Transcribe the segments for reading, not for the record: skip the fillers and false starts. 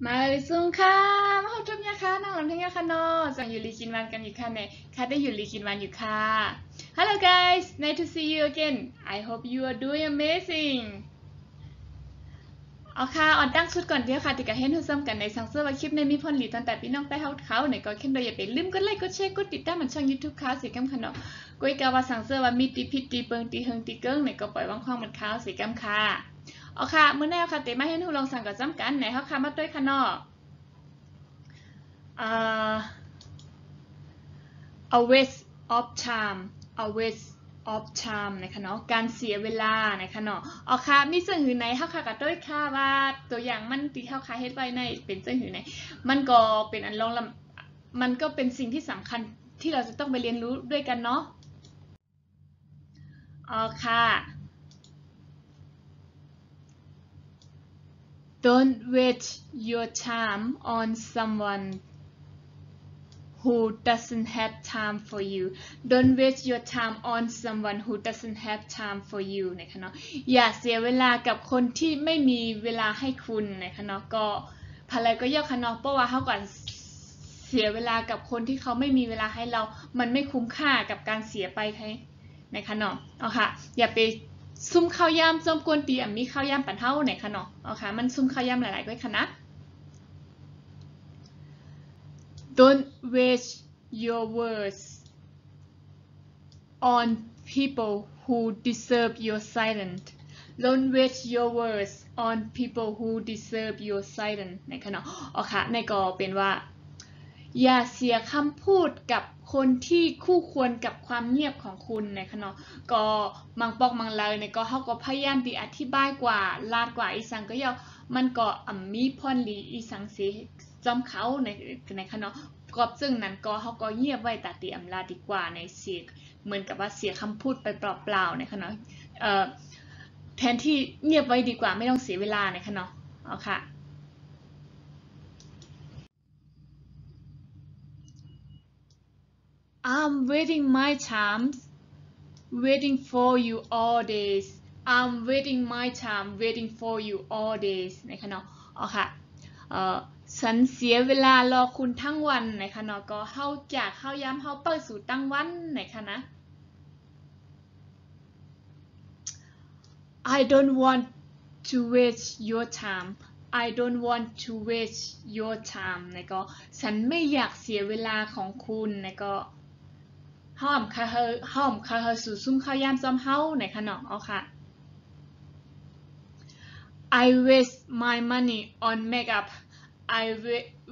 มาซุงค่ะมาขอจบยาค่ะนั่งหลังทั้งยาค่ะนอจังอยู่ลีกินวันกันอยู่ค่ะในค่ะได้อยู่ลีกินวันอยู่ค่ะ Hello guys nice to see you again I hope you are doing amazing เอาค่ะออนตั้งชุดก่อนเดียวค่ะติดกับเห็นทุกซ้ำกันในสังเสริมว่าคลิปในมีพลหลีตอนแต่พี่น้องใต้เขาในก็เข้มโดยอย่าไปลืมกดไลค์กดแชร์กดติดตามมันช่อง YouTube ค่ะสีกัมค่ะเนาะกุยกาว่าสังเสริมว่ามีตีพิษตีเปิงตีเฮงตีเกิ้งในก็ปล่อยว่างคว้างมันข้าวสีกัมค่ะเอาค่ะเมื่อแนวค่ะเตมาเห็นทุกลองสั่งกับจ้ำกันไหนเขาค่ะมาด้วยค่ะเนาะa waste of time a waste of time นะคะเนาะการเสียเวลานะคะเนาะเอาค่ะมีเสื่อหือไหนเข้าค่ะกับด้วยค่ะว่าตัวอย่างมันตีเข้าค่ะเฮ็ดไว้ในเป็นเสื่อหือไหนมันก็เป็นอันลองมันก็เป็นสิ่งที่สำคัญที่เราจะต้องไปเรียนรู้ด้วยกันเนาะเอาค่ะ Don't waste your time on someone who doesn't have time for you don't waste your time on someone who doesn't have time for you นะคะเนาะอย่าเสียเวลากับคนที่ไม่มีเวลาให้คุณนะคะเนาะก็ภรรยาก็ย่อค่ะเนาะเพราะว่าเขาก่อนเสียเวลากับคนที่เขาไม่มีเวลาให้เรามันไม่คุ้มค่ากับการเสียไปนะคะเนาะเอาค่ะอย่าไปซุ่มข้าวยำจอมกวนตีมีข้าวยำปั่นเท่าไหนคะเนาะเอาค่ะมันซุ่มข้าวยำหลายๆก็ค่ะนะ Don't waste your words on people who deserve your silence Don't waste your words on people who deserve your silence นะคะเนาะเอาค่ะในก็เป็นว่าอย่าเสียคำพูดกับคนที่คู่ควรกับความเงียบของคุณนะคะเนาะก็มังปอกมังเลยเนี่ยก็เขาก็พยายามที่อธิบายกว่าลาดกว่าอีสังก็ยาวมันก็มีพรลีอีสังเสียจอมเขาในเนาะก็ซึ่งนั้นก็เขาก็เงียบไว้แต่ตีอำลาดีกว่าในเสียเหมือนกับว่าเสียคำพูดไปเปล่าๆนะคะเนาะแทนที่เงียบไว้ดีกว่าไม่ต้องเสียเวลานะคะเนาะเอาค่ะI'm waiting my time waiting for you all days I'm waiting my time waiting for you all days นะคะเนาะเอาค่ะฉันเสียเวลารอคุณทั้งวันนะคะเนาะก็เข้าจากเข้าย้ำเข้าเปิดสู่ตั้งวันนะคะนะ I don't want to waste your time I don't want to waste your time นะก็ฉันไม่อยากเสียเวลาของคุณนะก็ห้อมค่ะเฮาสู่ซุ่มข้าวยามซ้อมเฮานะคะเนาะเอาค่ะ I waste my money on makeup I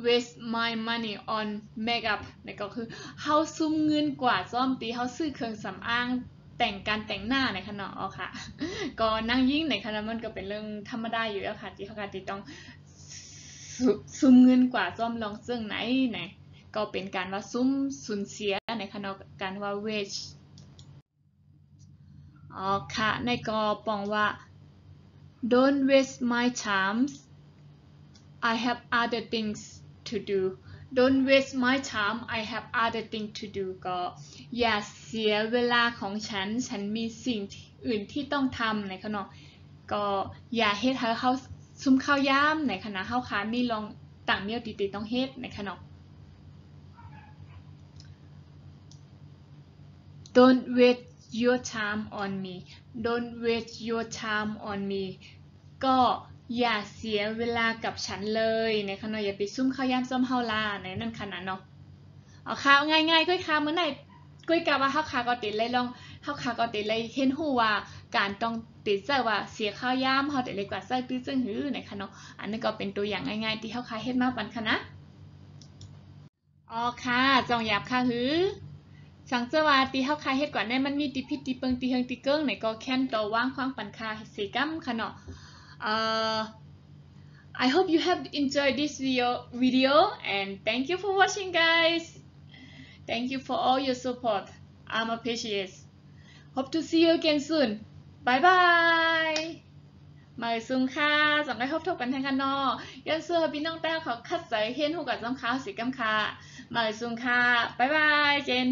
waste my money on makeup นี่ก็คือเฮาซุ่มเงินกว่าซ้อมตีเฮาซื้อเครื่องสำอางแต่งการแต่งหน้าในขณะอ๋อค่ะก็นั่งยิ่งในขณะมันก็เป็นเรื่องธรรมดาอยู่แล้วค่ะที่เขาการติดต้องซุ่มเงินกว่าซ้อมลองซึ่งไหนก็เป็นการว่าซุ่มสูญเสียในขณะการว่า waste อ๋อค่ะในก็ปองว่า Don't waste my time I have other things to do Don't waste my time I have other things to do ก็อย่าเสียเวลาของฉันมีสิ่งอื่นที่ต้องทำในขณะก็อย่าเฮ็ดให้เขาซุ่มข้าวย่ำในขณะเขาขามีลองต่างเมียวตีต้องเฮ็ดในขณะ Don't waste your time on me Don't waste your time on me ก็อย่าเสียเวลากับฉันเลยในขณะอย่าไปซุ่มข้าวย่ำซ้อมเฮาลาในนั่นขนาดเนาะเอาข้าวง่ายๆก้อยข้าวเมื่อไหร่ก้อยกะว่าข้าวขาก็ติดเลยลองข้าวขาก็ติดเลยเห็นหูว่าการต้องติดเสื้อว่าเสียข้าวย่ำเฮาติดเลยกว่าเสื้อตื้อซึ่งหือในขณะอันนี้ก็เป็นตัวอย่างง่ายๆที่ข้าวขาเฮ็ดมาปันค่ะนะอ๋อค่ะจองหยาบค่ะหือสังเจว่าตีข้าวขาเฮ็ดกว่าแน่มันมีตีพิษตีเปิงตีเฮงตีเกิ้งไหนก็แค้นตัวว่างควางปันค่ะสีกัมค่ะเนาะI hope you have enjoyed this video and thank you for watching guys. Thank you for all your support. I'm appreciate. Hope to see you again soon. Bye bye. มาซุ่มค่ะสำหรับพบกันทางกันเนาะย้อนเสื้อพี่น้องแต่เขาคัดใส่เห็นหูกับจำขาวสีกัมค่ะมาซุ่มค่ะบายบายเจน